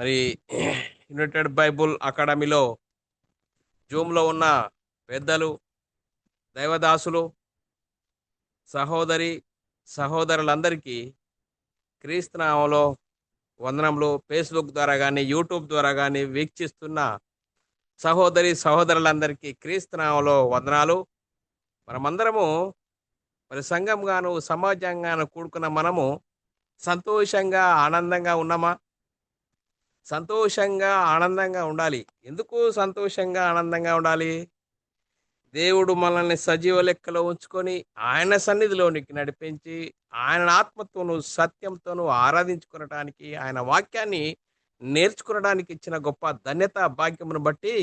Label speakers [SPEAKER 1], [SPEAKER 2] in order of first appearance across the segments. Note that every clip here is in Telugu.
[SPEAKER 1] మరి యునైటెడ్ బైబుల్ అకాడమీలో జూమ్లో ఉన్న పెద్దలు, దైవదాసులు, సహోదరి సహోదరులందరికీ క్రీస్తునామంలో వందనములు. ఫేస్బుక్ ద్వారా కానీ, యూట్యూబ్ ద్వారా కానీ వీక్షిస్తున్న సహోదరి సహోదరులందరికీ క్రీస్తునామంలో వందనాలు. మనమందరము సంఘంగాను, సమాజంగాను కూడుకున్న మనము సంతోషంగా, ఆనందంగా ఉన్నామా? సంతోషంగా, ఆనందంగా ఉండాలి. ఎందుకు సంతోషంగా, ఆనందంగా ఉండాలి? దేవుడు మనల్ని సజీవ లెక్కలో ఉంచుకొని, ఆయన సన్నిధిలోనికి నడిపించి, ఆయన ఆత్మతోను, సత్యంతోను ఆరాధించుకొనటానికి, ఆయన వాక్యాన్ని నేర్చుకొనడానికి ఇచ్చిన గొప్ప ధన్యత, భాగ్యమును బట్టి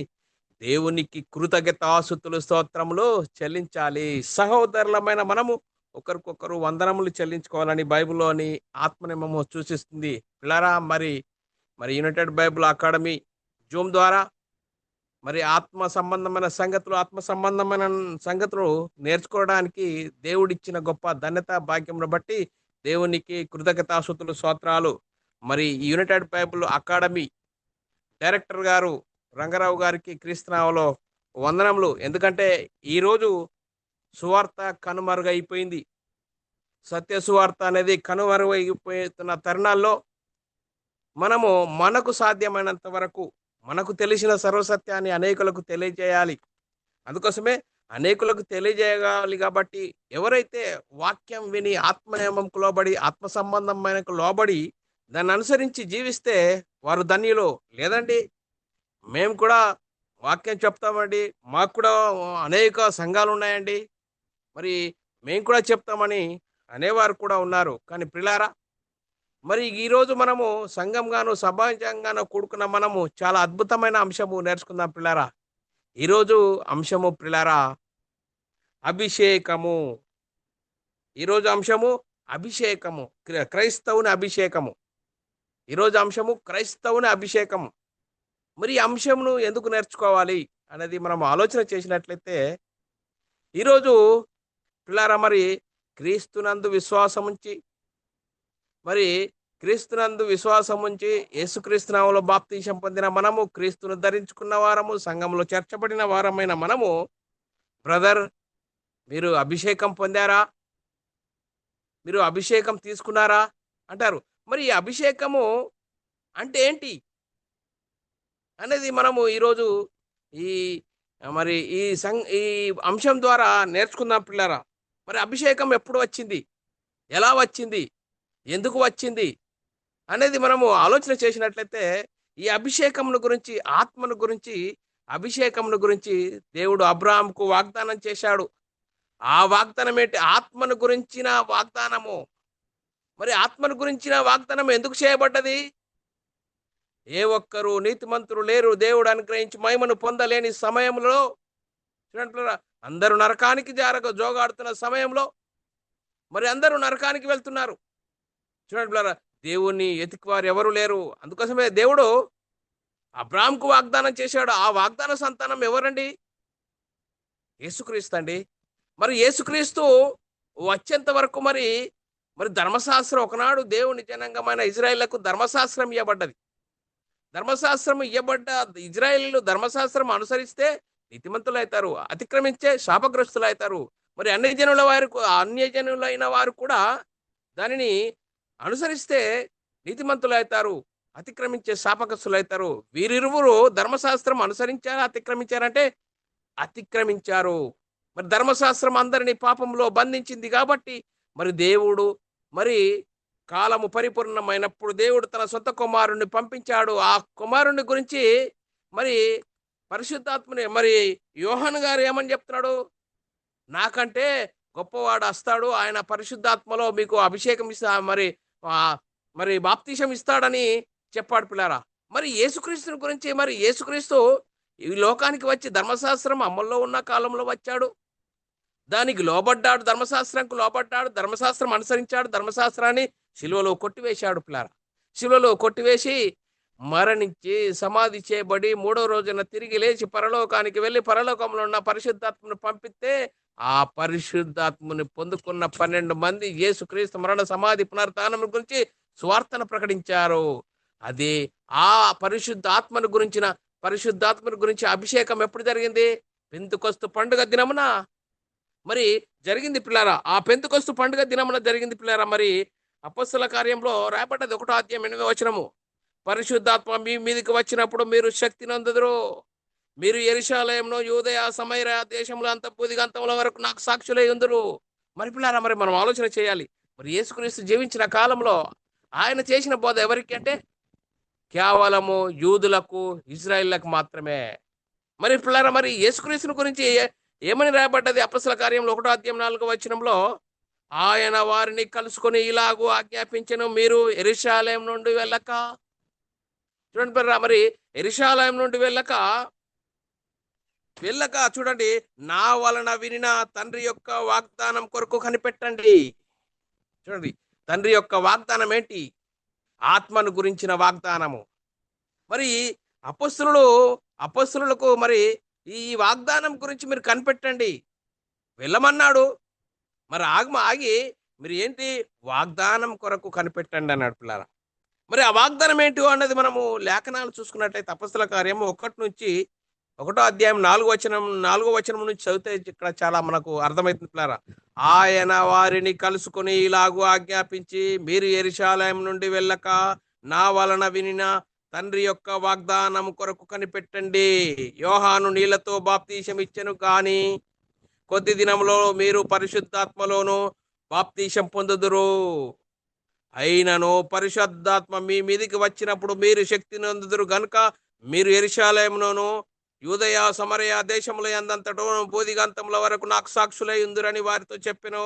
[SPEAKER 1] దేవునికి కృతజ్ఞతాస్తుతులు, స్తోత్రములు చెల్లించాలి. సహోదరులమైన మనము ఒకరికొకరు వందనములు చెల్లించుకోవాలని బైబిల్‌లోని ఆత్మనేమో సూచిస్తుంది. పిల్లారా మరి మరి యునైటెడ్ బైబిల్ అకాడమీ జూమ్ ద్వారా ఆత్మ సంబంధమైన సంగతులు, ఆత్మ సంబంధమైన సంగతులు నేర్చుకోవడానికి దేవుడిచ్చిన గొప్ప ధన్యత, భాగ్యమును బట్టి దేవునికి కృతజ్ఞతాస్తుతులు, స్తోత్రాలు. ఈ యునైటెడ్ బైబిల్ అకాడమీ డైరెక్టర్ గారు రంగారావు గారికి క్రీస్తునామములో వందనములు. ఎందుకంటే ఈరోజు సువార్త కనుమరుగైపోయింది. సత్య సువార్త అనేది కనుమరుగైపోతున్న తరుణాల్లో మనము మనకు సాధ్యమైనంత వరకు మనకు తెలిసిన సర్వసత్యాన్ని అనేకులకు తెలియజేయాలి. అందుకోసమే అనేకులకు తెలియజేయాలి కాబట్టి ఎవరైతే వాక్యం విని ఆత్మనియమంకు లోబడి, ఆత్మ సంబంధమైనకు లోబడి దాన్ని అనుసరించి జీవిస్తే వారు ధన్యులు. లేదండి, మేము కూడా వాక్యం చెప్తామండి, మాకు కూడా అనేక సంఘాలున్నాయండి, మరి మేము కూడా చెప్తామని అనేవారు కూడా ఉన్నారు. కానీ ప్రిలారా, ఈరోజు మనము సంఘంగాను, సమాజంగాను కూడుకున్న మనము చాలా అద్భుతమైన అంశము నేర్చుకుందాం పిల్లారా. ఈరోజు అంశము పిల్లారా అభిషేకము. ఈరోజు అంశము అభిషేకము, క్రైస్తవుని అభిషేకము. ఈరోజు అంశము క్రైస్తవుని అభిషేకము. ఈ అంశమును ఎందుకు నేర్చుకోవాలి అనేది మనం ఆలోచన చేసినట్లయితే, ఈరోజు పిల్లారా క్రీస్తునందు విశ్వాసముంచి క్రీస్తునందు విశ్వాసముంచి యేసుక్రీస్తు నామములో బాప్తీసం పొందిన మనము, క్రీస్తును ధరించుకున్న వారము, సంఘంలో చేర్చబడిన వారమైన మనము, బ్రదర్ మీరు అభిషేకం పొందారా? మీరు అభిషేకం తీసుకున్నారా అంటారు. ఈ అభిషేకము అంటే ఏంటి అనేది మనము ఈరోజు ఈ ఈ అంశం ద్వారా నేర్చుకుందాం పిల్లరా. అభిషేకం ఎప్పుడు వచ్చింది? ఎలా వచ్చింది? ఎందుకు వచ్చింది? అనేది మనము ఆలోచన చేసినట్లయితే, ఈ అభిషేకమును గురించి, ఆత్మను గురించి, అభిషేకమును గురించి దేవుడు అబ్రాహాముకు వాగ్దానం చేశాడు. ఆ వాగ్దానం ఏంటి? ఆత్మను గురించిన వాగ్దానము. ఆత్మను గురించిన వాగ్దానం ఎందుకు చేయబడ్డది? ఏ ఒక్కరు నీతిమంతులు లేరు, దేవుడు అనుగ్రహించి మహిమను పొందలేని సమయంలో, చూడండి అందరూ నరకానికి జోగాడుతున్న సమయంలో అందరూ నరకానికి వెళ్తున్నారు. చూడండి, దేవుణ్ణి ఎతికివారు ఎవరు లేరు. అందుకోసమే దేవుడు అబ్రాహాముకు వాగ్దానం చేశాడు. ఆ వాగ్దాన సంతానం ఎవరండి? యేసుక్రీస్తు అండి. యేసుక్రీస్తు వచ్చేంత వరకు ధర్మశాస్త్రం, ఒకనాడు దేవుని జనాంగమైన ఇజ్రాయేళ్లకు ధర్మశాస్త్రం ఇవ్వబడ్డది. ధర్మశాస్త్రం ఇవ్వబడ్డ ఇజ్రాయేలీలు ధర్మశాస్త్రం అనుసరిస్తే నీతిమంతులు అవుతారు, అతిక్రమించే శాపగ్రస్తులు అవుతారు. అన్యజనులైన వారు కూడా దానిని అనుసరిస్తే నీతిమంతులు అవుతారు, అతిక్రమించే శాపగ్రస్తులు అవుతారు. వీరిరువురు ధర్మశాస్త్రం అనుసరించారా, అతిక్రమించారంటే అతిక్రమించారు. ధర్మశాస్త్రం అందరినీ పాపంలో బంధించింది కాబట్టి దేవుడు కాలము పరిపూర్ణమైనప్పుడు దేవుడు తన సొంత కుమారుణ్ణి పంపించాడు. ఆ కుమారుణ్ణి గురించి పరిశుద్ధాత్మని యోహాను గారు ఏమని చెప్తున్నాడు? నాకంటే గొప్పవాడు వస్తాడు, ఆయన పరిశుద్ధాత్మలో మీకు అభిషేకం ఇస్తా బాప్తీసం ఇస్తాడని చెప్పాడు పిల్లారా. యేసుక్రీస్తుని గురించి, యేసుక్రీస్తు ఈ లోకానికి వచ్చి ధర్మశాస్త్రం అమల్లో ఉన్న కాలంలో వచ్చాడు, దానికి లోబడ్డాడు, ధర్మశాస్త్రంకు లోబడ్డాడు, ధర్మశాస్త్రం అనుసరించాడు, ధర్మశాస్త్రాన్ని శిలువలో కొట్టివేశాడు పిల్లారా. శిలువలో కొట్టివేసి మరణించి సమాధి చేయబడి 3వ రోజున తిరిగి లేచి పరలోకానికి వెళ్ళి పరలోకంలో ఉన్న పరిశుద్ధాత్మను పంపిస్తే, ఆ పరిశుద్ధాత్మని పొందుకున్న 12 మంది యేసుక్రీస్తు మరణ, సమాధి, పునరుత్థానం గురించి సువార్తను ప్రకటించారు. అది ఆ పరిశుద్ధాత్మను గురించి అభిషేకం ఎప్పుడు జరిగింది? పెంతెకొస్తు పండుగ దినమున మరి జరిగింది పిల్లారా. ఆ పెంతెకొస్తు పండుగ దినమున జరిగింది పిల్లారా. మరి అపొస్తల కార్యంలో రాయబడ్డది 1 అధ్యాయం 8 వచనము. పరిశుద్ధాత్మ మీ మీదికి వచ్చినప్పుడు మీరు శక్తి నొందుదురు. మీరు యెరూషలేమును, యూదయ, సమరయ దేశములో అంత భూదిగంతముల వరకు నాకు సాక్షులై ఉందురు. మరి పిల్లారా, మరి మనం ఆలోచన చేయాలి. మరి యేసుక్రీస్తు జీవించిన కాలంలో ఆయన చేసిన బోధ ఎవరికి అంటే కేవలము యూదులకు, ఇశ్రాయేలీయులకు మాత్రమే. మరి పిల్లారా, మరి యేసుక్రీస్తుని గురించి ఏమని రాయబడ్డది? అపొస్తల కార్యంలో 1 అధ్యాయం 4 వచనంలో ఆయన వారిని కలుసుకొని ఇలాగూ ఆజ్ఞాపించెను, మీరు యెరూషలేము నుండి వెళ్ళక. చూడండి పిల్లారా, మరి యెరూషలేము నుండి వెళ్ళక చూడండి, నా వలన వినిన తండ్రి యొక్క వాగ్దానం కొరకు కనిపెట్టండి. చూడండి, తండ్రి యొక్క వాగ్దానం ఏంటి? ఆత్మను గురించిన వాగ్దానము. మరి అపొస్తలులు అపొస్తలులకు మరి ఈ వాగ్దానం గురించి మీరు కనిపెట్టండి. వెళ్ళమన్నాడు. మరి ఆగి మీరు ఏంటి వాగ్దానం కొరకు కనిపెట్టండి అన్నాడు పిల్లారా. మరి ఆ వాగ్దానం ఏంటి అన్నది మనము లేఖనాలు చూసుకున్నట్లయితే అపొస్తల కార్యము 1 నుంచి 1 అధ్యాయం 4 వచనం నుంచి చదివితే ఇక్కడ చాలా మనకు అర్థమవుతుంది పిల్లారా. ఆయన వారిని కలుసుకొని ఇలాగూ ఆజ్ఞాపించి, మీరు యెరూషలేము నుండి వెళ్ళక నా వలన వినిన తండ్రి యొక్క వాగ్దానం కొరకు కనిపెట్టండి. యోహాను నీళ్లతో బాప్తీసం ఇచ్చెను గాని కొద్ది దినంలో మీరు పరిశుద్ధాత్మలోను బాప్తీసం పొందుదురు. అయినను పరిశుద్ధాత్మ మీ మీదికి వచ్చినప్పుడు మీరు శక్తి నొందుదురు గనుక మీరు యెరూషలేములోను, యూదయ, సమరయ దేశముల యందంతటను భూదిగంతముల వరకు నాకు సాక్షులై ఉందురని వారితో చెప్పెను.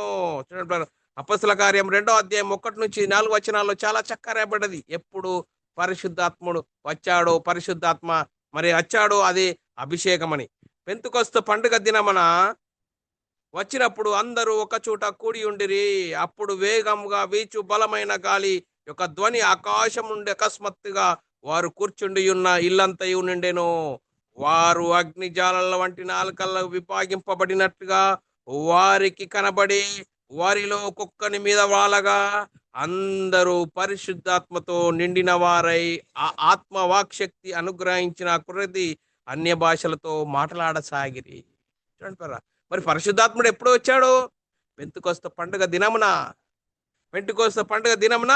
[SPEAKER 1] చూడండి, అపొస్తల కార్యం 2 అధ్యాయం 1 నుంచి 4 వచనాల్లో చాలా చక్కగా రాయబడ్డది. ఎప్పుడు పరిశుద్ధాత్ముడు వచ్చాడో, పరిశుద్ధాత్మ మరి వచ్చాడో అది అభిషేకం అని. పెంతెకొస్తు పండుగ దినమున వచ్చినప్పుడు అందరూ ఒక చోట కూడి ఉండిరి. అప్పుడు వేగముగా వీచు బలమైన గాలి యొక్క ధ్వని ఆకాశం నుండి అకస్మాత్తుగా వారు కూర్చుండి ఉన్న ఇల్లంతయు నిండెను. వారు అగ్ని జ్వాలల వంటి నాలుకల్లో విభాగింపబడినట్లుగా వారికి కనబడి వారిలో ఒక్కొక్కని మీద వాలగా అందరూ పరిశుద్ధాత్మతో నిండిన వారై ఆ ఆత్మ వాక్శక్తి అనుగ్రహించిన కొలది అన్య భాషలతో మాట్లాడసాగిరి. చూడండి పరా, మరి పరిశుద్ధాత్ముడు ఎప్పుడు వచ్చాడు? పెంతెకొస్తు పండుగ దినమున. పెంతెకొస్తు పండుగ దినమున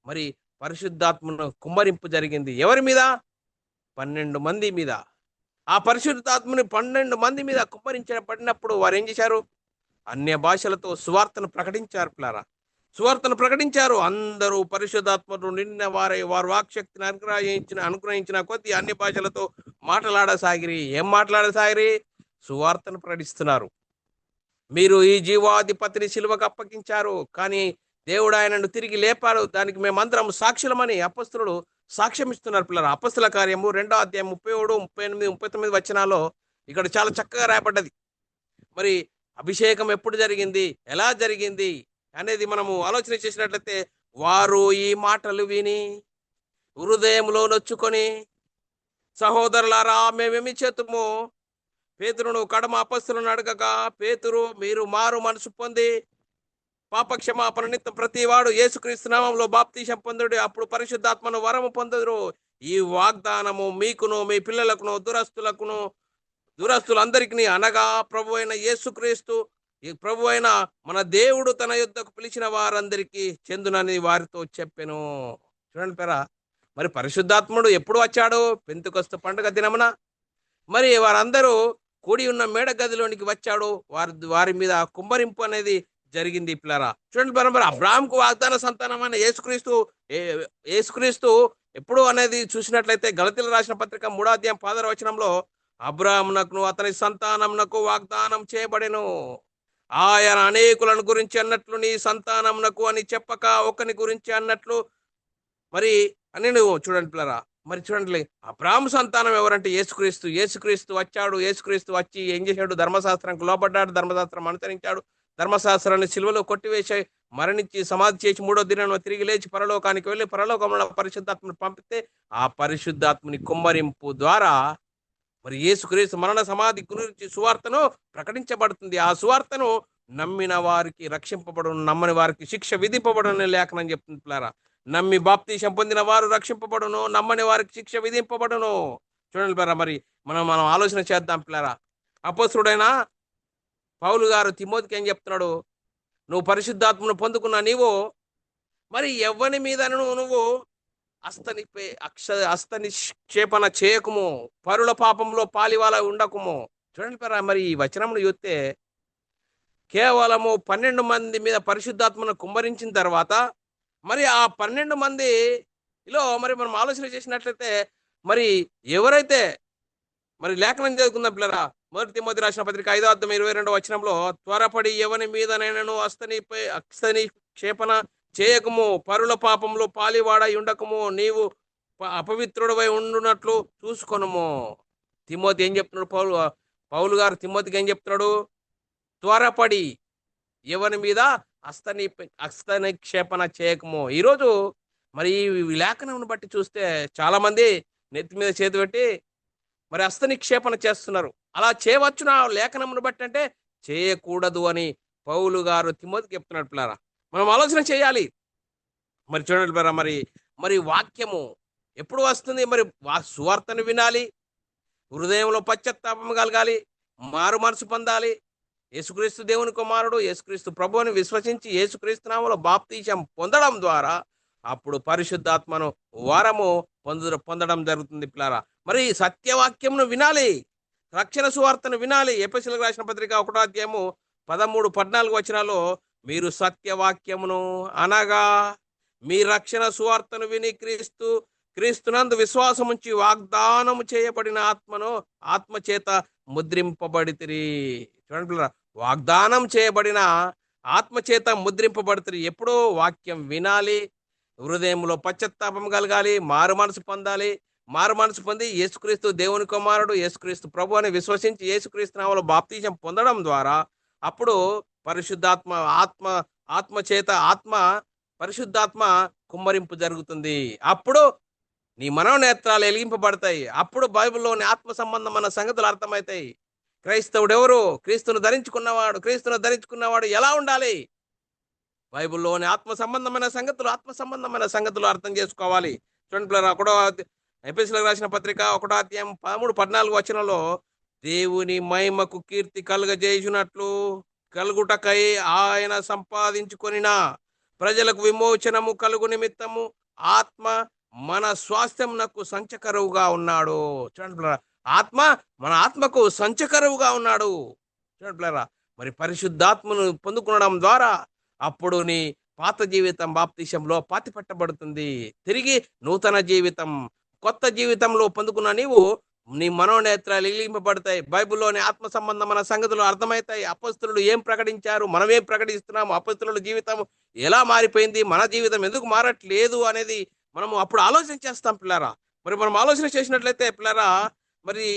[SPEAKER 1] మరి పరిశుద్ధాత్మను కుమ్మరింపు జరిగింది. ఎవరి మీద? 12 మంది మీద. ఆ పరిశుద్ధాత్మని 12 మంది మీద కుమ్మరించబడినప్పుడు వారు ఏం చేశారు? అన్య భాషలతో సువార్తను ప్రకటించారు పిల్లారా. సువార్తను ప్రకటించారు. అందరూ పరిశుద్ధాత్మను నిండిన వారై వారు వాక్శక్తిని అనుగ్రహించిన కొద్ది అన్య భాషలతో మాట్లాడసాగిరి. ఏం మాట్లాడసాగిరి? సువార్తను ప్రకటిస్తున్నారు. మీరు ఈ జీవాధిపతిని సిలువకు అప్పగించారు, కానీ దేవుడు ఆయనను తిరిగి లేపాడు, దానికి మేమందరం సాక్షులమని అపొస్తలులు సాక్ష్యం ఇస్తున్నారు పిల్లలు. అపొస్తల కార్యము 2 అధ్యాయం 37, 38, 39 వచనాల్లో ఇక్కడ చాలా చక్కగా రాయబడ్డది. మరి అభిషేకం ఎప్పుడు జరిగింది, ఎలా జరిగింది అనేది మనము ఆలోచన చేసినట్లయితే, వారు ఈ మాటలు విని హృదయంలో నొచ్చుకొని, సహోదరులారా మేమేమి చేతుము? పేతురును కడమ అపొస్తలులను అడగగా, పేతురు, మీరు మారు మనసు పొంది పాపక్షమాపణ నిమిత్తం ప్రతివాడు యేసుక్రీస్తు నామములో బాప్తీసం పొందుడు, అప్పుడు పరిశుద్ధాత్మను వరము పొందుదురు. ఈ వాగ్దానము మీకును మీ పిల్లలకును దురస్తులందరికీ అనగా ప్రభు అయిన యేసుక్రీస్తు, ఈ ప్రభు అయిన మన దేవుడు తన యుద్ధకు పిలిచిన వారందరికీ చెందునని వారితో చెప్పెను. చూడండి పేరా, మరి పరిశుద్ధాత్ముడు ఎప్పుడు వచ్చాడు? పెంతెకొస్తు పండుగ దినమున. మరి వారందరూ కూడి ఉన్న మేడ గదిలోనికి వచ్చాడు. వారి మీద కుమ్మరింపు అనేది జరిగింది పిల్లరా. చూడండి బరాబర్, అబ్రాహాంకు వాగ్దాన సంతానం అయిన యేసుక్రీస్తు ఎప్పుడు అనేది చూసినట్లయితే గలతీయులకు రాసిన పత్రిక 3 అధ్యాయం 16 వచనంలో అబ్రాహామునకు అతని సంతానమునకు వాగ్దానం చేయబడెను. ఆయన అనేకులను గురించి అన్నట్లు నీ సంతానమునకు అని చెప్పక ఒకని గురించి అన్నట్లు మరి అని నువ్వు చూడండి పిల్లరా. మరి చూడండి, అబ్రాహాము సంతానం ఎవరంటే యేసుక్రీస్తు. యేసుక్రీస్తు వచ్చాడు. యేసుక్రీస్తు వచ్చి ఏం చేశాడు? ధర్మశాస్త్రానికి లోబడ్డాడు, ధర్మశాస్త్రం అనుసరించాడు, ధర్మశాస్త్రాన్ని సిలువలో కొట్టివేసి మరణించి సమాధి చేసి 3వ దినాన తిరిగి లేచి పరలోకానికి వెళ్ళి పరలోకంలో పరిశుద్ధాత్మని పంపితే ఆ పరిశుద్ధాత్మని కుమ్మరింపు ద్వారా మరి యేసుక్రీస్తు మరణ సమాధి గురించి సువార్తను ప్రకటించబడుతుంది. ఆ సువార్తను నమ్మిన వారికి రక్షింపబడును, నమ్మని వారికి శిక్ష విధింపబడును లేఖనం చెప్తుంది పిల్లారా. నమ్మి బాప్తీసం పొందిన వారు రక్షింపబడును, నమ్మని వారికి శిక్ష విధింపబడును. చూడండి పిల్లరా, మరి మనం మనం ఆలోచన చేద్దాం పిల్లరా. అపోస్తలుడైన పౌలు గారు తిమోతికి ఏం చెప్తున్నాడు? నువ్వు పరిశుద్ధాత్మను పొందుకున్న నీవు మరి ఎవ్వని మీద నువ్వు హస్తనిక్షేపణ చేయకుము, పరుల పాపంలో పాలివాల ఉండకుము. చూడండి పిల్లరా, మరి ఈ వచనమును చూస్తే కేవలము 12 మంది మీద పరిశుద్ధాత్మను కుమ్మరించిన తర్వాత మరి ఆ 12 మందిలో మరి మనం ఆలోచన చేసినట్లయితే మరి ఎవరైతే మరి లేఖనం చదువుకుందాం పిల్లరా. మొదటి తిమోతి రాసిన పత్రిక 5:22 వచనంలో, త్వరపడి ఎవని మీదనైనను హస్తనిక్షేపణ చేయకము, పరుల పాపంలో పాలివాడై ఉండకము, నీవు అపవిత్రుడవై ఉండునట్లు చూసుకొనుము. తిమోతి ఏం చెప్తున్నాడు? పౌలు గారు తిమోతికి ఏం చెప్తున్నాడు? త్వరపడి ఎవరి మీద హస్తనిక్షేపణ చేయకము. ఈరోజు మరి ఈ లేఖనం బట్టి చూస్తే చాలా మంది నెత్తి మీద చేతి పెట్టి మరి హస్తనిక్షేపణ చేస్తున్నారు. అలా చేయవచ్చునా లేఖనమును బట్టి అంటే చేయకూడదు అని పౌలు గారు తిమోతికి చెప్తున్నాడు పిల్లారా. మనం ఆలోచన చేయాలి. మరి చూడండి పిల్లారా, మరి మరి వాక్యము ఎప్పుడు వస్తుంది? మరి సువార్తను వినాలి, హృదయంలో పశ్చాత్తాపం కలగాలి, మారు మనసు పొందాలి, యేసుక్రీస్తు దేవుని కుమారుడు, యేసుక్రీస్తు ప్రభువుని విశ్వసించి యేసుక్రీస్తు నామములో బాప్తీసం పొందడం ద్వారా అప్పుడు పరిశుద్ధాత్మను వరము పొందడం జరుగుతుంది పిల్లారా. మరి సత్యవాక్యమును వినాలి, రక్షణ సువార్తను వినాలి. ఎఫెసీయులకు రాసిన పత్రిక 1:13-14 వచనాల్లో, మీరు సత్యవాక్యమును అనగా మీ రక్షణ సువార్తను విని క్రీస్తునందు విశ్వాసముంచి వాగ్దానము చేయబడిన ఆత్మచేత ముద్రింపబడితిరి. చూడండి పిల్లరా, వాగ్దానం చేయబడిన ఆత్మచేత ముద్రింపబడితిరి. ఎప్పుడో వాక్యం వినాలి, హృదయంలో పశ్చాత్తాపం కలగాలి, మారు మనసు పొందాలి. మారు మనసు పొంది యేసుక్రీస్తు దేవుని కుమారుడు, యేసుక్రీస్తు ప్రభు అని విశ్వసించి యేసుక్రీస్తు నామములో బాప్తీసం పొందడం ద్వారా అప్పుడు పరిశుద్ధాత్మ ఆత్మచేత పరిశుద్ధాత్మ కుమ్మరింపు జరుగుతుంది. అప్పుడు నీ మనోనేత్రాలు వెలిగింపబడతాయి. అప్పుడు బైబిల్లోని ఆత్మ సంబంధమైన సంగతులు అర్థమవుతాయి. క్రైస్తవుడు ఎవరు? క్రీస్తును ధరించుకున్నవాడు ఎలా ఉండాలి? బైబిల్లోని ఆత్మ సంబంధమైన సంగతులు అర్థం చేసుకోవాలి. చూడండి పిల్లరా, ఎఫెసీయులకు రాసిన పత్రిక 1:13-14 వచనంలో, దేవుని మహిమకు కీర్తి కలుగుటకై ఆయన సంపాదించుకొనిన ప్రజలకు విమోచనము కలుగు నిమిత్తము ఆత్మ మన స్వాస్థ్యమునకు సంచకరువుగా ఉన్నాడు. చూడండి పిల్లరా, ఆత్మ మన ఆత్మకు సంచకరువుగా ఉన్నాడు. చూడండి పిల్లరా, మరి పరిశుద్ధాత్మను పొందుకునడం ద్వారా అప్పుడు నీ పాత జీవితం బాప్తీసంలో పాతి పట్టబడుతుంది. తిరిగి నూతన జీవితం, కొత్త జీవితంలో పొందుకున్న నీవు నీ మనోనేత్రాలు వెలిగింపబడతాయి. బైబిల్లోని ఆత్మ సంబంధమైన సంగతులు అర్థమవుతాయి. అపొస్తలులు ఏం ప్రకటించారు, మనం ఏం ప్రకటిస్తున్నాము, అపొస్తలుల జీవితం ఎలా మారిపోయింది, మన జీవితం ఎందుకు మారట్లేదు అనేది మనము అప్పుడు ఆలోచన చేస్తాం పిల్లారా. మరి మనం ఆలోచన చేసినట్లయితే పిల్లారా, మరి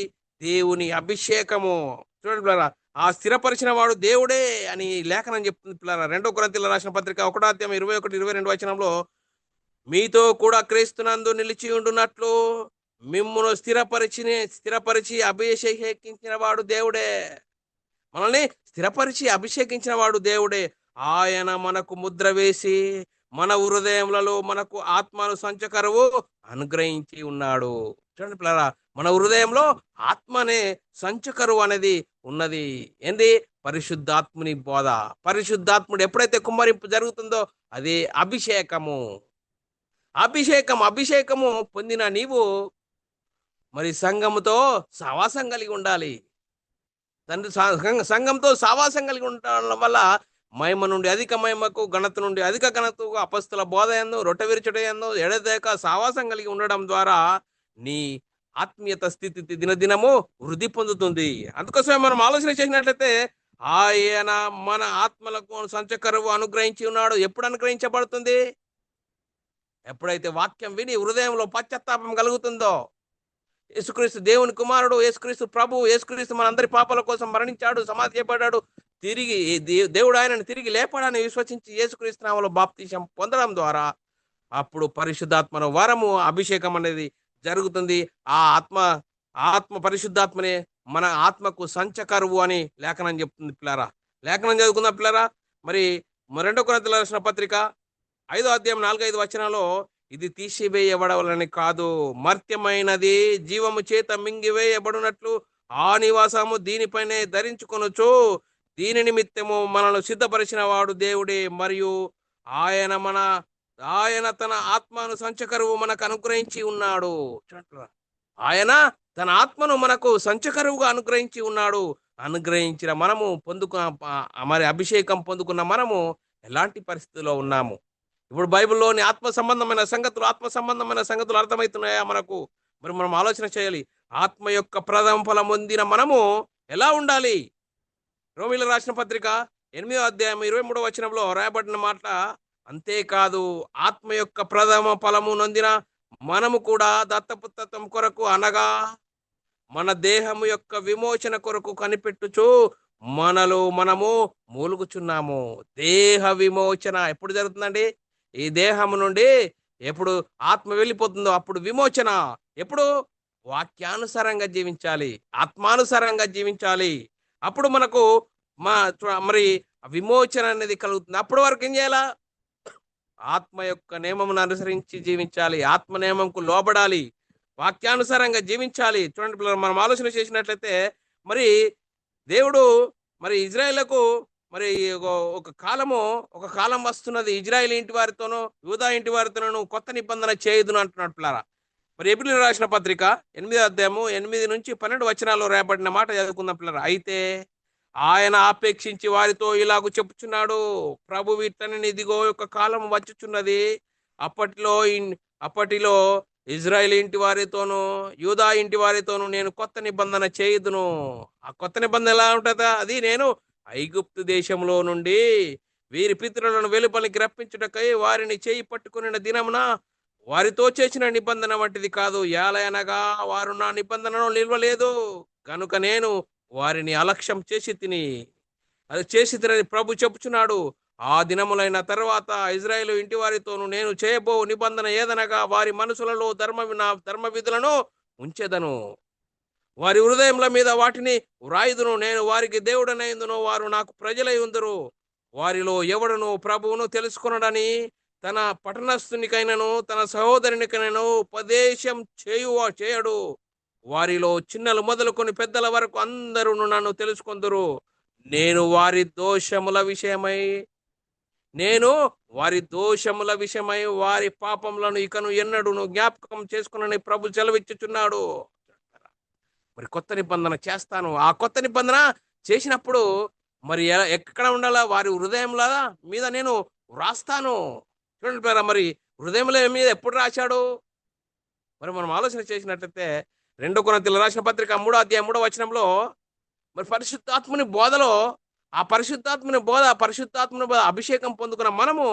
[SPEAKER 1] దేవుని అభిషేకము చూడండి పిల్లారా, ఆ స్థిరపరిచిన వాడు దేవుడే అని లేఖనం చెప్తుంది పిల్లారా. 2 కొరింథీయులకు రాసిన పత్రిక 1:21-22 వచనంలో, మీతో కూడా క్రీస్తునందు నిలిచి ఉండునట్లు మిమ్మును స్థిరపరిచి అభిషేకించిన వాడు దేవుడే. మనల్ని స్థిరపరిచి అభిషేకించిన వాడు దేవుడే. ఆయన మనకు ముద్ర వేసి మన హృదయములలో మనకు ఆత్మను సంచకరువు అనుగ్రహించి ఉన్నాడు. చూడండి పిల్లరా, మన హృదయంలో ఆత్మనే సంచకరువు అనేది ఉన్నది. ఏంది? పరిశుద్ధాత్ముని బోధ. పరిశుద్ధాత్ముడు ఎప్పుడైతే కుమ్మరింపు జరుగుతుందో అది అభిషేకము పొందిన నీవు మరి సంఘముతో సహవాసం కలిగి ఉండాలి. సంఘంతో సహవాసం కలిగి ఉండడం వల్ల మహిమ నుండి అధిక మహిమకు, ఘనత నుండి అధిక ఘనతకు, అపస్తుల బోధ యందు, రొట్టె విరుచుట యందు ఎడతెగక సహవాసం కలిగి ఉండడం ద్వారా నీ ఆత్మీయత స్థితి దినదినము వృద్ధి పొందుతుంది. అందుకోసమే మనం ఆలోచన చేసినట్లయితే ఆయన మన ఆత్మలకు సంచకరువు అనుగ్రహించి ఉన్నాడు. ఎప్పుడు అనుగ్రహించబడుతుంది? ఎప్పుడైతే వాక్యం విని హృదయంలో పశ్చాత్తాపం కలుగుతుందో, యేసుక్రీస్తు దేవుని కుమారుడు, యేసుక్రీస్తు ప్రభు, యేసుక్రీస్తు మన అందరి పాపాల కోసం మరణించాడు, సమాధి చేయబడ్డాడు, తిరిగి దేవుడు ఆయనను తిరిగి లేపడాన్ని విశ్వసించి యేసుక్రీస్తు నామములో బాప్తీసం పొందడం ద్వారా అప్పుడు పరిశుద్ధాత్మను వరము, అభిషేకం అనేది జరుగుతుంది. ఆ ఆత్మ పరిశుద్ధాత్మనే మన ఆత్మకు సంచకరువు అని లేఖనం చెప్తుంది పిల్లారా. లేఖనం చదువుకుందాం పిల్లారా. మరి 2 కొరింథీయులకు రాసిన పత్రిక 5వ అధ్యాయం 4-5 వచనాల్లో ఇది తీసివేయబడవలని కాదు, మర్త్యమైనది జీవము చేత మింగివేయబడినట్లు ఆ నివాసము దీనిపైనే ధరించుకొనుచు దీని నిమిత్తము మనల్ని సిద్ధపరిచిన వాడు దేవుడే, మరియు ఆయన మన ఆయన తన ఆత్మను సంచకరువు మనకు అనుగ్రహించి ఉన్నాడు. చూడండి, ఆయన తన ఆత్మను మనకు సంచకరువుగా అనుగ్రహించి ఉన్నాడు. అనుగ్రహించిన మనము మరి అభిషేకం పొందుకున్న మనము ఎలాంటి పరిస్థితిలో ఉన్నాము? ఇప్పుడు బైబిల్లోని ఆత్మ సంబంధమైన సంగతులు అర్థమవుతున్నాయా మనకు? మరి మనం ఆలోచన చేయాలి. ఆత్మ యొక్క ప్రథమ ఫలం పొందిన మనము ఎలా ఉండాలి? రోమీయులకు రాసిన పత్రిక 8వ అధ్యాయం 23వ వచనంలో రాయబడిన మాట, అంతేకాదు ఆత్మ యొక్క ప్రథమ ఫలము నొందిన మనము కూడా దత్తపుత్రత్వం కొరకు, అనగా మన దేహము యొక్క విమోచన కొరకు కనిపెట్టుచు మనలో మనము మూలుగుచున్నాము. దేహ విమోచన ఎప్పుడు జరుగుతుందండి? ఈ దేహము నుండి ఎప్పుడు ఆత్మ వెళ్ళిపోతుందో అప్పుడు విమోచన. ఎప్పుడు? వాక్యానుసారంగా జీవించాలి, ఆత్మానుసారంగా జీవించాలి. అప్పుడు మనకు మరి విమోచన అనేది కలుగుతుంది. అప్పటి వరకు ఏం చేయాలా? ఆత్మ యొక్క నియమమును అనుసరించి జీవించాలి, ఆత్మ నియమంకు లోబడాలి, వాక్యానుసారంగా జీవించాలి. చూడండి పిల్లలు, మనం ఆలోచన చేసినట్లయితే మరి దేవుడు మరి ఇజ్రాయేలుకు మరి ఒక కాలం వస్తున్నది, ఇజ్రాయేల్ ఇంటి వారితోనూ యూదా ఇంటి వారితోనూ కొత్త నిబంధన చేయదును అంటున్నాడు పిల్లరా. మరి హెబ్రీయులకు రాసిన పత్రిక 8వ అధ్యాయము 8-12 వచనాల్లో రాయబడిన మాట చదువుకుందాం పిల్లరా. అయితే ఆయన ఆపేక్షించి వారితో ఇలాగ చెప్పుచున్నాడు, ప్రభు వీటని ఇదిగో ఒక కాలం వచ్చుచున్నది, అప్పటిలో ఇజ్రాయేల్ ఇంటి వారితోనూ యూదా ఇంటి వారితోనూ నేను కొత్త నిబంధన చేయుదును. ఆ కొత్త నిబంధన ఎలా ఉంటుందా? అది నేను ఐగుప్తు దేశంలో నుండి వీరి పితరులను వెలుపలికి రప్పించుటకై వారిని చేయి పట్టుకుని దినమున వారితో చేసిన నిబంధన వంటిది కాదు. ఏలయనగా వారు నా నిబంధనను నిల్వలేదు కనుక నేను వారిని అలక్ష్యం చేసి తినని ప్రభు చెప్పుచున్నాడు. ఆ దినములైన తర్వాత ఇజ్రాయేలు ఇంటి వారితోనూ నేను చేయబో నిబంధన ఏదనగా వారి మనసులలో ధర్మ విధులను ఉంచెదను, వారి హృదయముల మీద వాటిని వ్రాయుదును. నేను వారికి దేవుడనైందును, వారు నాకు ప్రజలై ఉందరు. వారిలో ఎవడును ప్రభువును తెలుసుకొనడని తన పట్టణస్థునికైనను తన సహోదరునికైనను ఉపదేశం చేయడు. వారిలో చిన్నలు మొదలుకొని పెద్దల వరకు అందరూ నన్ను తెలుసుకొందురు. నేను వారి దోషముల విషయమై వారి పాపములను ఇకను ఎన్నడూను జ్ఞాపకం చేసుకునని ప్రభు సెలవిచ్చుచున్నాడు. మరి కొత్త నిబంధన చేస్తాను. ఆ కొత్త నిబంధన చేసినప్పుడు మరి ఎక్కడ ఉండాలా? వారి హృదయముల మీద నేను వ్రాస్తాను. చూడండి పేరా, మరి హృదయముల మీద ఎప్పుడు రాశాడు? మరి మనం ఆలోచన చేసినట్లయితే 2 కొరింథీయులకు రాసిన పత్రిక 3వ అధ్యాయం 3వ వచనంలో మరి పరిశుద్ధాత్మని బోధలో పరిశుద్ధాత్మని బోధ అభిషేకం పొందుకున్న మనము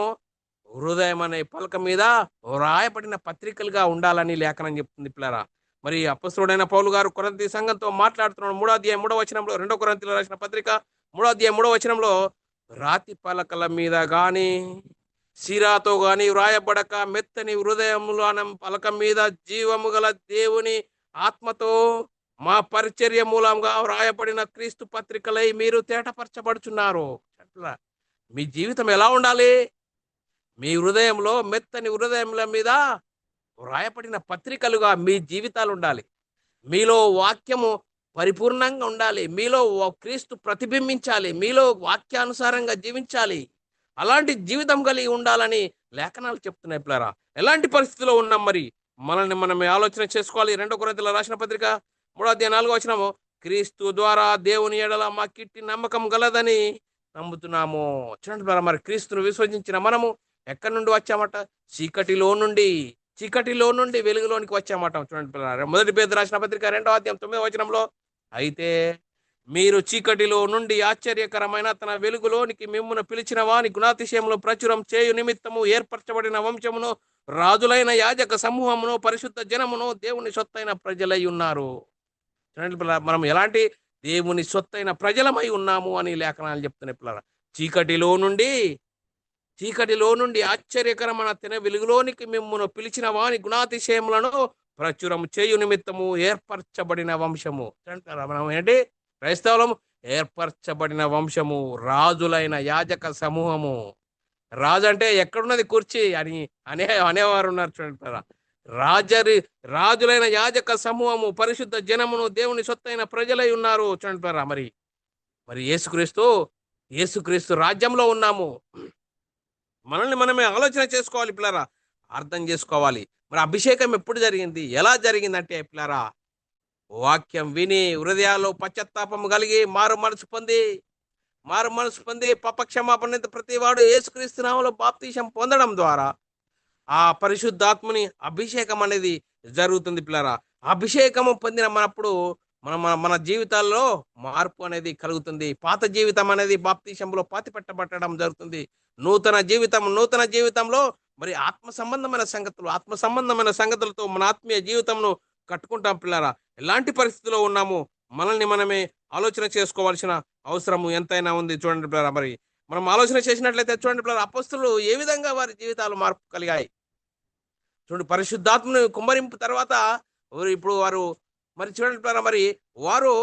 [SPEAKER 1] హృదయం అనే పలక మీద రాయబడిన పత్రికలుగా ఉండాలని లేఖనం చెప్తుంది పిల్లరా. మరి అపొస్తలుడైన పౌలు గారు కొరింథీ సంఘంతో మాట్లాడుతున్నాడు. 3వ అధ్యాయం 3వ వచనంలో 2 కొరింథీయులకు రాసిన పత్రిక 3వ అధ్యాయం 3వ వచనంలో, రాతి పలకల మీద గాని సిరాతో గాని వ్రాయబడక మెత్తని హృదయములు అనే పలక మీద జీవము గల దేవుని ఆత్మతో మా పరిచర్య మూలంగా వ్రాయబడిన క్రీస్తు పత్రికలై మీరు తేటపరచబడుచున్నారు. మీ జీవితం ఎలా ఉండాలి? మీ హృదయంలో మెత్తని హృదయముల మీద వ్రాయబడిన పత్రికలుగా మీ జీవితాలు ఉండాలి. మీలో వాక్యము పరిపూర్ణంగా ఉండాలి. మీలో క్రీస్తు ప్రతిబింబించాలి. మీలో వాక్యానుసారంగా జీవించాలి. అలాంటి జీవితం కలిగి ఉండాలని లేఖనాలు చెప్తున్నాయి పిల్లరా. ఎలాంటి పరిస్థితిలో ఉన్నాం? మరి మనల్ని మనం ఆలోచన చేసుకోవాలి. 2 కొరింథీయులకు రాసిన పత్రిక 3వ అధ్యాయం 4వ వచనము, క్రీస్తు ద్వారా దేవుని ఎడల మాకిట్టి నమ్మకం గలదని నమ్ముతున్నాము. చూడండి పిల్లరా, మరి క్రీస్తును విశ్వసించిన మనము ఎక్కడి నుండి వచ్చామట? చీకటిలో నుండి వెలుగులోనికి వచ్చామట. చూడండి పిల్లరా, 1 పేతురు రాసిన పత్రిక 2వ అధ్యాయం 9వ వచనంలో, అయితే మీరు చీకటిలో నుండి ఆశ్చర్యకరమైన తన వెలుగులోనికి మిమ్మును పిలిచిన వాని గుణాతిశయంలో ప్రచురం చేయు నిమిత్తము ఏర్పరచబడిన వంశమును, రాజులైన యాజక సమూహమును, పరిశుద్ధ జనమును, దేవుని సొత్తైన ప్రజలై ఉన్నారు. చూడండి పిల్లరా, మనం ఎలాంటి దేవుని సొత్తైన ప్రజలమై ఉన్నాము అని లేఖనాలు చెప్తున్నాయి పిల్లరా. చీకటిలో నుండి ఆశ్చర్యకరమైన తన వెలుగులోనికి మిమ్మును పిలిచిన వాని గుణాతిశయములను ప్రచురం చేయు నిమిత్తము ఏర్పరచబడిన వంశము. మనం ఏంటి? క్రైస్తవులము ఏర్పరచబడిన వంశము, రాజులైన యాజక సమూహము. రాజు అంటే ఎక్కడున్నది కుర్చీ అని అనేవారు ఉన్నారు చూడండి. రాజరి రాజులైన యాజక సమూహము పరిశుద్ధ జనమును దేవుని సొత్తైన ప్రజలై ఉన్నారు చూడండి. మరి మరి యేసుక్రీస్తు యేసుక్రీస్తు రాజ్యంలో ఉన్నాము. మనల్ని మనమే ఆలోచన చేసుకోవాలి పిల్లరా, అర్థం చేసుకోవాలి. మరి అభిషేకం ఎప్పుడు జరిగింది, ఎలా జరిగిందంటే పిల్లరా, వాక్యం విని హృదయాల్లో పశ్చాత్తాపము కలిగి మారు మనసు పొంది పాప క్షమాపణ ప్రతి వాడు యేసుక్రీస్తు నామములో బాప్తీసం పొందడం ద్వారా ఆ పరిశుద్ధాత్మని అభిషేకం అనేది జరుగుతుంది పిల్లరా. అభిషేకము పొందిన మనప్పుడు మన మన మన జీవితాల్లో మార్పు అనేది కలుగుతుంది. పాత జీవితం అనేది బాప్తీసంలో పాతి పెట్టబట్టడం జరుగుతుంది. నూతన జీవితంలో మరి ఆత్మ సంబంధమైన సంగతులతో మన ఆత్మీయ జీవితంను కట్టుకుంటాం పిల్లరా. ఎలాంటి పరిస్థితిలో ఉన్నాము మనల్ని మనమే ఆలోచన చేసుకోవాల్సిన అవసరము ఎంతైనా ఉంది చూడండి పిల్లరా. మరి మనం ఆలోచన చేసినట్లయితే చూడండి పిల్లరా, అపొస్తలులు ఏ విధంగా వారి జీవితాలు మార్పు కలిగాయి చూడండి. పరిశుద్ధాత్మను కుమ్మరింపు తర్వాత ఇప్పుడు వారు మరి చూడండి పిల్లరా, మరి వారు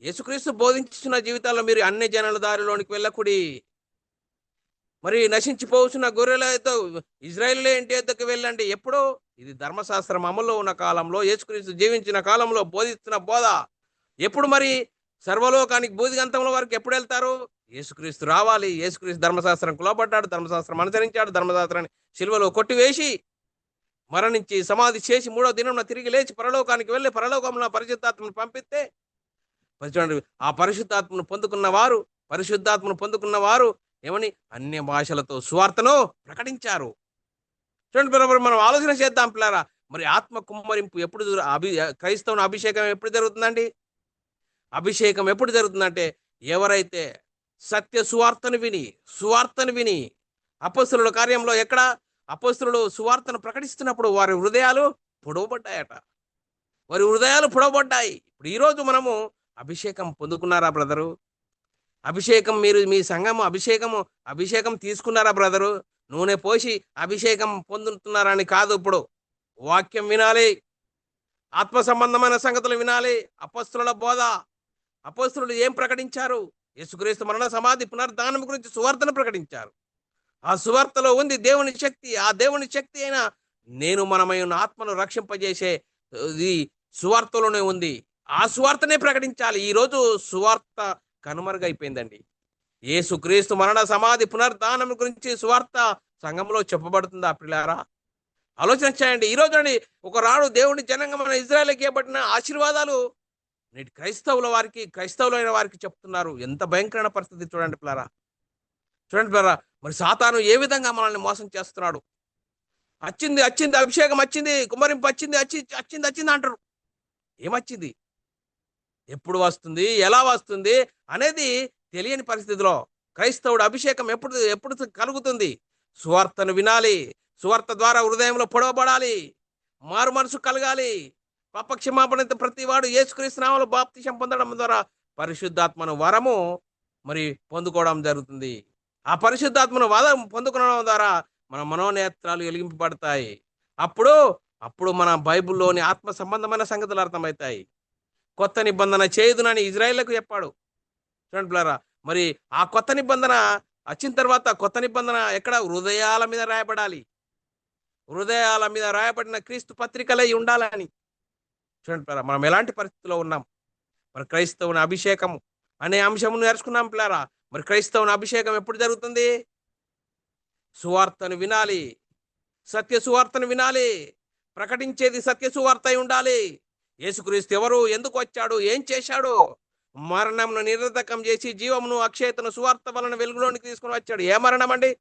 [SPEAKER 1] యేసుక్రీస్తు బోధించిన జీవితాల్లో మీరు అన్ని జనాల దారిలోనికి వెళ్ళకుడి, మరి నశించిపోవచ్చున్న గొర్రెలతో ఇజ్రాయేలు ఇంటి వద్దకు వెళ్ళండి. ఎప్పుడో ఇది ధర్మశాస్త్రం అమల్లో ఉన్న కాలంలో, యేసుక్రీస్తు జీవించిన కాలంలో బోధిస్తున్న బోధ. ఎప్పుడు మరి సర్వలోకానికి బూదిగంతంలో వరకు ఎప్పుడు వెళ్తారు? యేసుక్రీస్తు రావాలి. యేసుక్రీస్తు ధర్మశాస్త్రం లోబడ్డాడు, ధర్మశాస్త్రం అనుసరించాడు, ధర్మశాస్త్రాన్ని సిలువలో కొట్టివేసి మరణించి సమాధి చేసి మూడో దినం తిరిగి లేచి పరలోకానికి వెళ్ళి పరలోకంలో పరిశుద్ధాత్మను పంపిస్తే చూడండి, ఆ పరిశుద్ధాత్మను పొందుకున్న వారు ఏమని అన్య భాషలతో సువార్తను ప్రకటించారు. చూడండి, మనం ఆలోచన చేద్దాం పిల్లారా. మరి ఆత్మ కుమ్మరింపు ఎప్పుడు క్రైస్తవుని అభిషేకం ఎప్పుడు జరుగుతుందండి? అభిషేకం ఎప్పుడు జరుగుతుందంటే ఎవరైతే సత్య సువార్తను విని అపొస్తలుల కార్యంలో ఎక్కడ అపొస్తలులు సువార్తను ప్రకటిస్తున్నప్పుడు వారి హృదయాలు పొడవబడ్డాయట. ఇప్పుడు ఈరోజు మనము అభిషేకం పొందుకున్నారా బ్రదరు? అభిషేకం మీరు మీ సంఘము అభిషేకం తీసుకున్నారా బ్రదరు? నూనె పోసి అభిషేకం పొందుతున్నారని కాదు. ఇప్పుడు వాక్యం వినాలి, ఆత్మ సంబంధమైన సంగతులు వినాలి. అపొస్తలుల బోధ, అపొస్తలులు ఏం ప్రకటించారు? యేసుక్రీస్తు మరణ సమాధి పునరుద్ధానం గురించి సువార్తను ప్రకటించారు. ఆ సువార్తలో ఉంది దేవుని శక్తి. ఆ దేవుని శక్తి అయినా నేను మనమై ఉన్న ఆత్మను రక్షింపజేసే ఈ సువార్తలోనే ఉంది. ఆ సువార్తనే ప్రకటించాలి. ఈరోజు సువార్త కనుమరుగైపోయిందండి. యేసుక్రీస్తు మరణ సమాధి పునరుద్ధానం గురించి సువార్త సంఘంలో చెప్పబడుతుందా పిల్లారా? ఆలోచన చేయండి. ఈరోజు అండి ఒకనాడు దేవుని జనాంగమైన ఇజ్రాయేలుకి ఇవ్వబడిన ఆశీర్వాదాలు నేటి క్రైస్తవులైన వారికి చెప్తున్నారు. ఎంత భయంకరమైన పరిస్థితి చూడండి పిల్లారా. మరి సాతాను ఏ విధంగా మనల్ని మోసం చేస్తున్నాడు. వచ్చింది అభిషేకం వచ్చింది, కుమ్మరింపు వచ్చింది అంటారు. ఏమొచ్చింది, ఎప్పుడు వస్తుంది, ఎలా వస్తుంది అనేది తెలియని పరిస్థితిలో క్రైస్తవుడు అభిషేకం ఎప్పుడు కలుగుతుంది? సువార్తను వినాలి, సువార్త ద్వారా హృదయంలో పొడవబడాలి, మారు మనసు కలగాలి, పాప క్షమాపణ ప్రతి వాడు యేసుక్రీస్తు నామములో బాప్తిసం పొందడం ద్వారా పరిశుద్ధాత్మను వరము మరి పొందుకోవడం జరుగుతుంది. ఆ పరిశుద్ధాత్మను వరం పొందుకోవడం ద్వారా మన మనోనేత్రాలు వెలిగింపబడతాయి. అప్పుడు మన బైబిల్లోని ఆత్మ సంబంధమైన సంగతులు అర్థమవుతాయి. కొత్త నిబంధన చేయుదునని ఇజ్రాయేలుకు చెప్పాడు. చూడండి పిల్లరా, మరి ఆ కొత్త నిబంధన వచ్చిన తర్వాత కొత్త నిబంధన ఎక్కడ? హృదయాల మీద రాయబడాలి. హృదయాల మీద రాయబడిన క్రీస్తు పత్రికలై ఉండాలని. చూడండి పిల్లరా, మనం ఎలాంటి పరిస్థితిలో ఉన్నాం? మరి క్రైస్తవుని అభిషేకం అనే అంశమును నేర్చుకున్నాం పిల్లరా. మరి క్రైస్తవుని అభిషేకం ఎప్పుడు జరుగుతుంది? సువార్తను వినాలి, సత్య సువార్తను వినాలి, ప్రకటించేది సత్య సువార్త అయి ఉండాలి. యేసుక్రీస్తు ఎవరు, ఎందుకు వచ్చాడు, ఏం చేశాడు? మరణంను నిరర్ధకం చేసి జీవమును అక్షయతను సువార్త వలన వెలుగులోనికి తీసుకుని వచ్చాడు. ఏ మరణం అండి?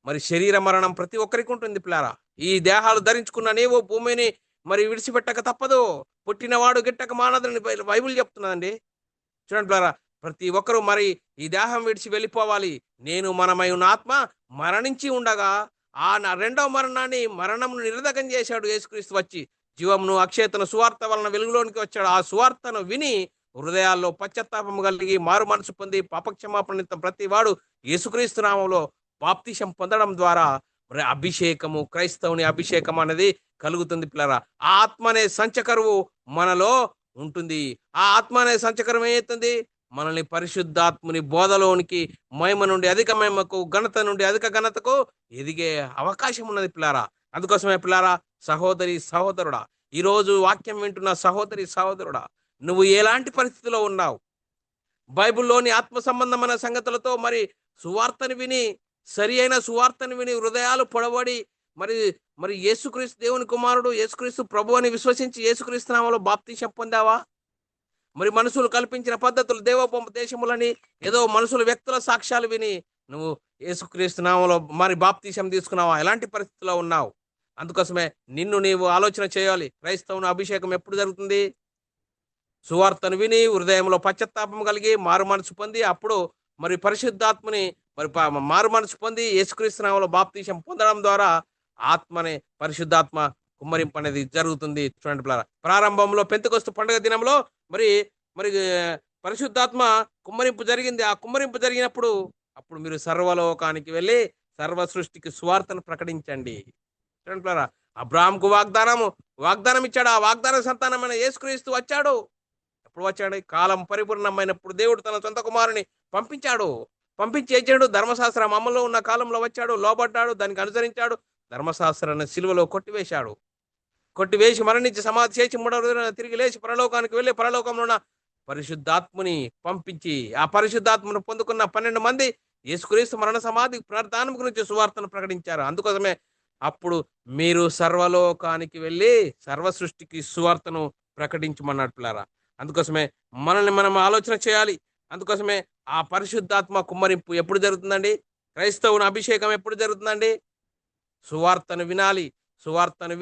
[SPEAKER 1] మరి శరీర మరణం ప్రతి ఒక్కరికి ఉంటుంది పిల్లారా. ఈ దేహాలు ధరించుకున్న నీవు భూమిని మరి విడిచిపెట్టక తప్పదు, పుట్టినవాడు గిట్టక మానదని బైబిల్ చెప్తున్నదండి. చూడండి పిల్లారా, ప్రతి ఒక్కరూ మరి ఈ దేహం విడిచి వెళ్ళిపోవాలి. మనమై ఉన్న ఆత్మ మరణించి ఉండగా ఆ రెండవ మరణంను నిరర్ధకం చేశాడు యేసుక్రీస్తు వచ్చి జీవమును అక్షయతను సువార్త వలన వెలుగులోనికి వచ్చాడు. ఆ సువార్తను విని హృదయాల్లో పశ్చాత్తాపం కలిగి మారు మనసు పొంది పాపక్షమాపణ ప్రతి వాడు యేసుక్రీస్తు నామములో బాప్తిసం పొందడం ద్వారా మరి క్రైస్తవుని అభిషేకం అనేది కలుగుతుంది పిల్లరా. ఆ ఆత్మ అనే సంచకరువు మనలో ఉంటుంది. ఆ ఆత్మ అనే సంచకరం ఏమవుతుంది? మనల్ని పరిశుద్ధాత్ముని బోధలోనికి మహిమ నుండి అధిక మహిమకు, ఘనత నుండి అధిక ఘనతకు ఎదిగే అవకాశం ఉన్నది పిల్లారా. అందుకోసమే పిల్లారా, సహోదరి సహోదరుడా, ఈరోజు వాక్యం వింటున్న సహోదరి సహోదరుడా, నువ్వు ఎలాంటి పరిస్థితిలో ఉన్నావు? బైబిల్లోని ఆత్మ సంబంధమైన సంగతులతో మరి సువార్తను విని, సరి అయిన సువార్తను విని హృదయాలు పొడబడి మరి మరి యేసుక్రీస్తు దేవుని కుమారుడు, యేసుక్రీస్తు ప్రభు అని విశ్వసించి యేసుక్రీస్తు నామములో బాప్తీసం పొందావా? మరి మనుషులు కల్పించిన పద్ధతులు, దేశములని ఏదో మనుషుల వ్యక్తుల సాక్ష్యాలు విని నువ్వు యేసుక్రీస్తు నామములో మరి బాప్తీసం తీసుకున్నావా? ఎలాంటి పరిస్థితిలో ఉన్నావు? అందుకోసమే నిన్ను నీవు ఆలోచన చేయాలి. క్రైస్తవుని అభిషేకం ఎప్పుడు జరుగుతుంది? సువార్తను విని హృదయంలో పశ్చాత్తాపం కలిగి మారు మనసు పొంది, అప్పుడు మరి పరిశుద్ధాత్మని మరి మారు మనసు పొంది యేసుక్రీస్తు నామములో బాప్తీసం పొందడం ద్వారా ఆత్మనే పరిశుద్ధాత్మ కుమ్మరింపు అనేది జరుగుతుంది. చూడండి పిల్లరా, ప్రారంభంలో పెంతెకొస్తు పండుగ దినంలో మరి మరి పరిశుద్ధాత్మ కుమ్మరింపు జరిగింది. ఆ కుమ్మరింపు జరిగినప్పుడు అప్పుడు మీరు సర్వలోకానికి వెళ్ళి సర్వ సృష్టికి సువార్తను ప్రకటించండి. చూడండి పిల్లరా, అబ్రాహాముకు వాగ్దానం ఇచ్చాడు. ఆ వాగ్దాన సంతానమైన యేసుక్రీస్తు వచ్చాడు. ఎప్పుడు వచ్చాడు? కాలం పరిపూర్ణమైనప్పుడు దేవుడు తన సొంత కుమారుని పంపించాడు. పంపించి ఏచాడు, ధర్మశాస్త్రం అమల్లో ఉన్న కాలంలో వచ్చాడు, లోబడ్డాడు, దానికి అనుసరించాడు, ధర్మశాస్త్రాన్ని సిలువలో కొట్టివేశాడు. కొట్టివేసి మరణించి సమాధి చేసి మూడవ రోజున తిరిగి లేచి పరలోకానికి వెళ్ళి పరలోకంలో ఉన్న పరిశుద్ధాత్ముని పంపించి ఆ పరిశుద్ధాత్మను పొందుకున్న 12 మంది యేసుక్రీస్తు మరణ సమాధి పునరుత్థానం గురించి సువార్తను ప్రకటించారు. అందుకోసమే అప్పుడు మీరు సర్వలోకానికి వెళ్ళి సర్వ సృష్టికి సువార్తను ప్రకటించమన్నాడు పిల్లారా. అందుకోసమే మనల్ని మనం ఆలోచన చేయాలి. అందుకోసమే ఆ పరిశుద్ధాత్మ కుమ్మరింపు ఎప్పుడు జరుగుతుందండి? క్రైస్తవుని అభిషేకం ఎప్పుడు జరుగుతుందండి? సువార్తను వినాలి. సువార్తను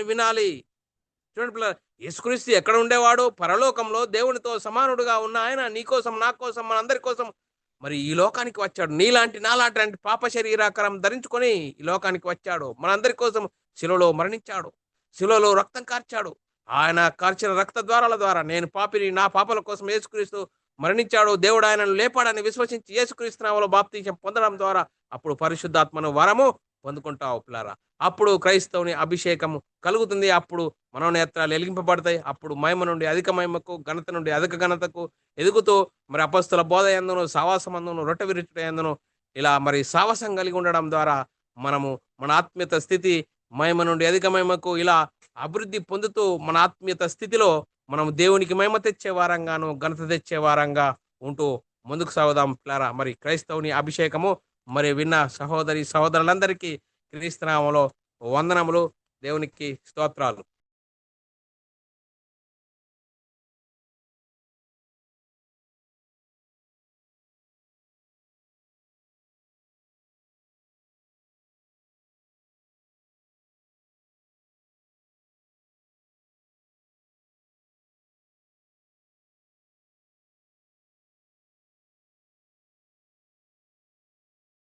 [SPEAKER 1] వినాలి. చూడండి పిల్లలు, యేసుక్రీస్తు ఎక్కడ ఉండేవాడు? పరలోకంలో దేవునితో సమానుడుగా ఉన్న ఆయన నీ కోసం, నా కోసం, మనందరి కోసం మరి ఈ లోకానికి వచ్చాడు. నీలాంటి నాలాంటి పాప శరీరాకారం ధరించుకొని ఈ లోకానికి వచ్చాడు. మనందరి కోసం శిలువలో మరణించాడు, శిలువలో రక్తం కార్చాడు. ఆయన కార్చిన రక్త ద్వారాల ద్వారా నేను పాపిని, నా పాపల కోసం యేసుక్రీస్తు మరణించాడు, దేవుడు ఆయనను లేపాడని విశ్వసించి యేసుక్రీస్తు నామములో బాప్తీసం పొందడం ద్వారా అప్పుడు పరిశుద్ధాత్మను వరము పొందుకుంటావు పిల్లారా. అప్పుడు క్రైస్తవుని అభిషేకము కలుగుతుంది. అప్పుడు మనోనేత్రాలు వెలిగింపబడతాయి. అప్పుడు మహిమ నుండి అధిక మహిమకు, ఘనత నుండి అధిక ఘనతకు ఎదుగుతూ మరి అపొస్తలుల బోధ యందును, సావాసమందును, రొట్టె విరుచుట యందును ఇలా మరి సావాసం కలిగి ఉండడం ద్వారా మనము మన ఆత్మీయత స్థితి మహిమ నుండి అధిక మహిమకు ఇలా అభివృద్ధి పొందుతూ మన ఆత్మీయత స్థితిలో మనం దేవునికి మహిమ తెచ్చే వారంగాను, ఘనత తెచ్చే వారంగా ఉంటూ ముందుకు సాగుదాం పిల్లారా. మరి క్రైస్తవుని అభిషేకము మరి విన్న సహోదరి సహోదరులందరికీ క్రీస్తు నామములో వందనములు. దేవునికి స్తోత్రాలు.